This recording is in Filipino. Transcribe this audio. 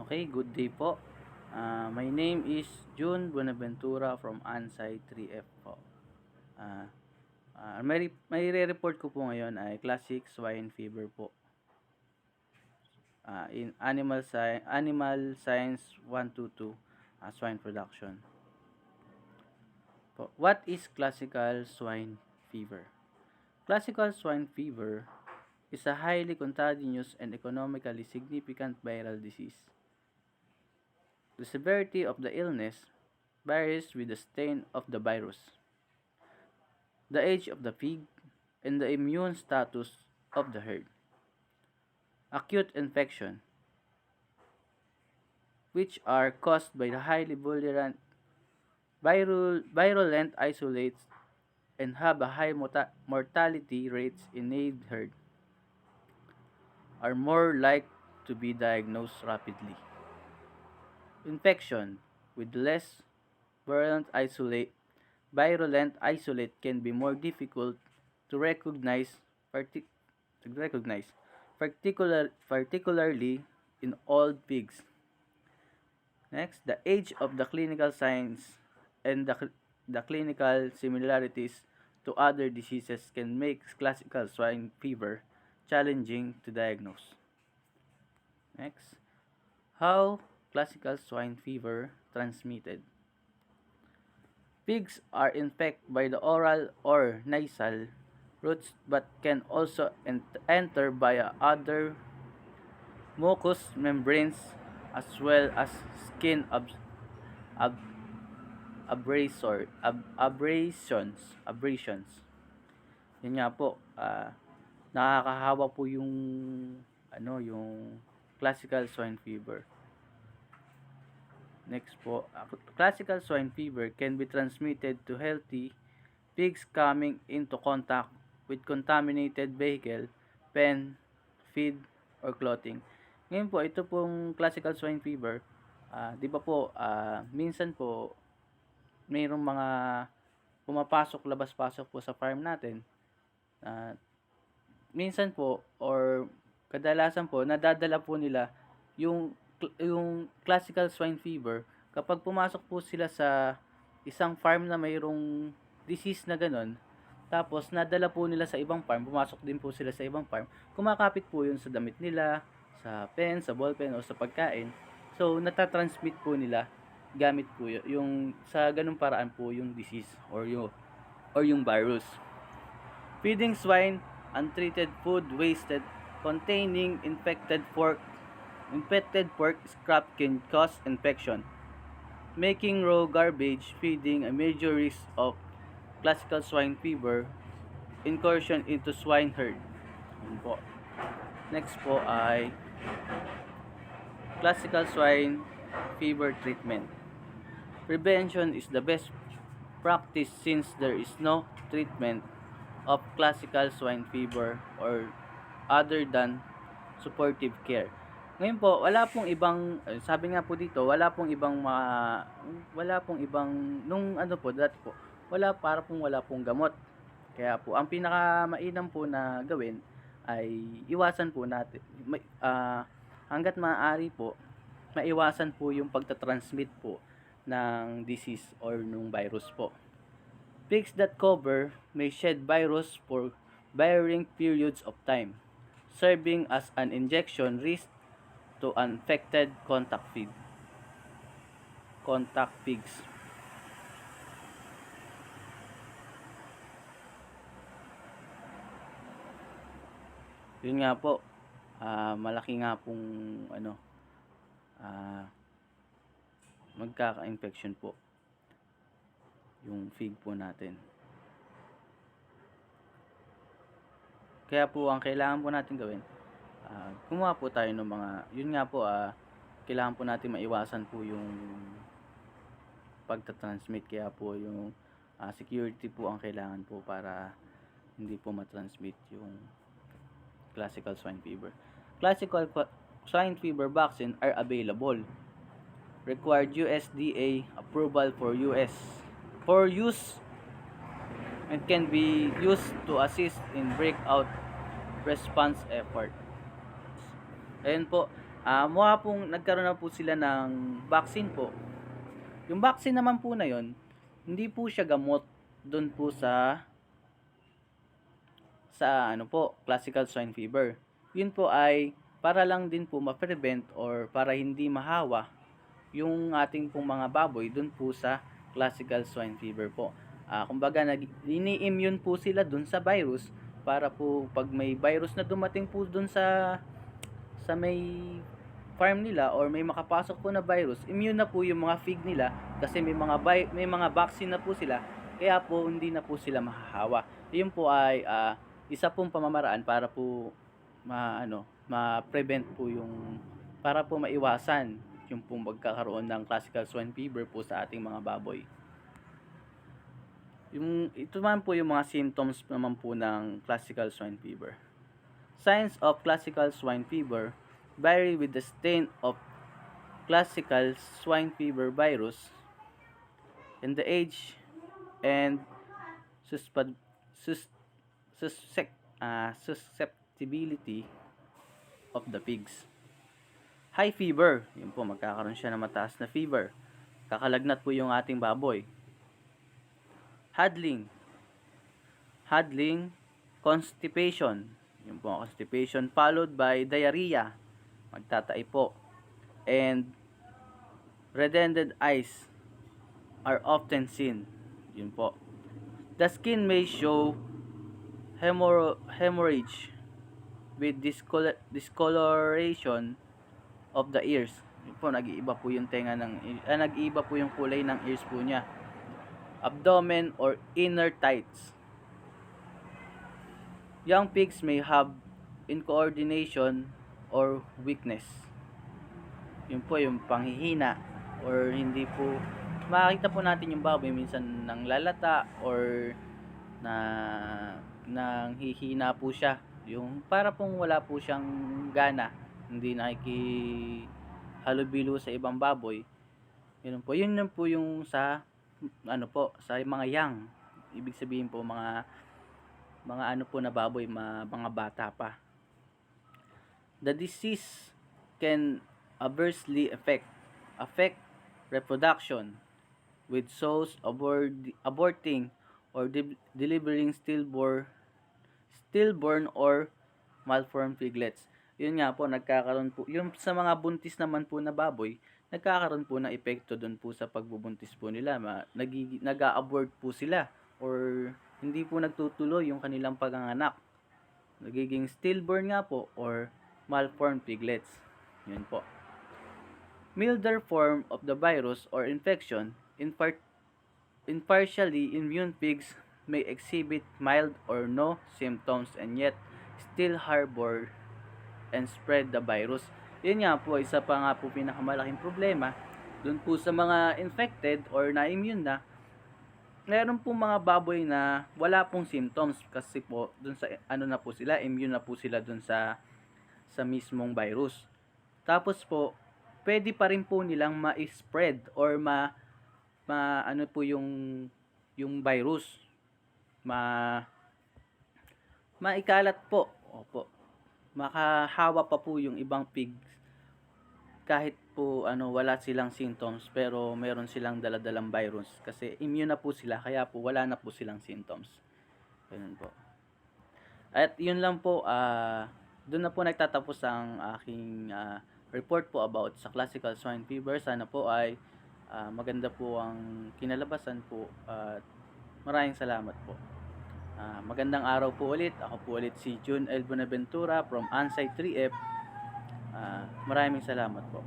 Okay, good day po. My name is June Buenaventura from ANSCI 3F po. Ah, may re-report ko po ngayon ay classic swine fever po. In Animal Science 122 swine production. Po. What is classical swine fever? Classical swine fever is a highly contagious and economically significant viral disease. The severity of the illness varies with the strain of the virus, the age of the pig, and the immune status of the herd. Acute infection, which are caused by the highly virulent isolates and have a high mortality rates in native herd, are more likely to be diagnosed rapidly. Infection with less virulent isolate can be more difficult to partic- recognize particularly in old pigs. Next, the age of the clinical signs and the clinical similarities to other diseases can make classical swine fever challenging to diagnose. Next, how classical swine fever transmitted. Pigs are infected by the oral or nasal routes but can also enter via other mucous membranes as well as skin ab- abrasions. Yun nga po, nakakahawa po yung yung classical swine fever. Next po, classical swine fever can be transmitted to healthy pigs coming into contact with contaminated vehicle, pen, feed, or clothing. Ngayon po, ito pong classical swine fever, 'di ba po, minsan po mayroong mga pumapasok, labas-pasok po sa farm natin. Ah, Minsan po or kadalasan po nadadala po nila yung classical swine fever kapag pumasok po sila sa isang farm na mayroong disease na gano'n, tapos nadala po nila sa ibang farm, pumasok din po sila sa ibang farm, kumakapit po yun sa damit nila, sa pen, sa ballpen o sa pagkain. So natatransmit po nila gamit po yung sa ganung paraan po yung disease or yung virus. Feeding swine untreated food wasted containing infected pork scrap can cause infection, making raw garbage feeding a major risk of classical swine fever incursion into swine herd. Yun po. Next po ay classical swine fever treatment. Prevention is the best practice since there is no treatment of classical swine fever or other than supportive care. Ngayon po, wala pong ibang sabi nga po dito, wala pong ibang nung ano po dati po, wala pong gamot. Kaya po ang pinakamainam po na gawin ay iwasan po natin hangga't maaari po maiwasan po yung pagta-transmit po ng disease or nung virus po. Pigs that cover may shed virus for varying periods of time, serving as an injection risk to infected contact pigs. Yun nga po, malaki nga pong ah, magkaka-infection po yung pig po natin. Kaya po ang kailangan po natin gawin, gumawa po tayo ng mga, yun nga po, kailangan po natin maiwasan po yung pagta-transmit. Kaya po yung security po ang kailangan po para hindi po matransmit yung classical swine fever. Classical swine fever vaccine are available. Required USDA approval for use and can be used to assist in breakout response effort. Ayun po, Mukha pong nagkaroon na po sila ng vaccine po. Yung vaccine naman po na yon, hindi po siya gamot dun po sa ano po, classical swine fever. Yun po ay para lang din po ma-prevent or para hindi mahawa yung ating pong mga baboy dun po sa classical swine fever po. Kumbaga ini-immune po sila dun sa virus para po pag may virus na dumating po dun sa may farm nila or may makapasok po na virus, immune na po yung mga pig nila kasi may mga vaccine na po sila, kaya po hindi na po sila mahahawa. Yun po ay isa pong pamamaraan para po ma-prevent po yung para po maiwasan yung pong magkakaroon ng classical swine fever po sa ating mga baboy. Ito naman po yung mga symptoms naman po ng classical swine fever. Signs of classical swine fever vary with the strain of classical swine fever virus and the age and susceptibility of the pigs. High fever, yun po, magkakaroon siya ng mataas na fever. Kakalagnat po yung ating baboy. Huddling, constipation, yun po, constipation followed by diarrhea, magtatai po, and redundant eyes are often seen, yun po. The skin may show hemorrhage with discoloration of the ears. Yun po, nag-iiba po yung nag-iiba po yung kulay ng ears po niya. Abdomen or inner tights. Young pigs may have incoordination or weakness. Yun po yung panghihina or hindi po makikita po natin yung baboy minsan nang lalata or nang hihina po siya, yung para pong wala po siyang gana, hindi nakikihalubilo sa ibang baboy. Yun po yung sa sa mga young, ibig sabihin po mga po na baboy, mga bata pa. The disease can adversely affect reproduction with sows aborting or delivering stillborn or malformed piglets. Yun nga po, nagkakaroon po yung sa mga buntis naman po na baboy, nagkakaroon po ng epekto doon po sa pagbubuntis po nila. Nag-a-abort po sila or hindi po nagtutuloy yung kanilang paganganak. Nagiging stillborn nga po or malformed piglets. Yun po. Milder form of the virus or infection in partially immune pigs may exhibit mild or no symptoms and yet still harbor and spread the virus. Yun nga po, isa pa nga po pinakamalaking problema dun po sa mga infected or na-immune na, meron po mga baboy na wala pong symptoms kasi po dun sa na po sila, immune na po sila dun sa mismong virus. Tapos po, pwede pa rin po nilang ma-spread or po yung virus maikalat po. Opo. Makahawa pa po yung ibang pigs kahit po wala silang symptoms pero meron silang daladalang virus kasi immune na po sila, kaya po wala na po silang symptoms. Ganun po. At yun lang po, doon na po nagtatapos ang aking report po about sa classical swine fever. Sana po ay maganda po ang kinalabasan po at maraming salamat po. Magandang araw po ulit. Ako po ulit si June L. Bonaventura from ANSCI 3F. Maraming salamat po.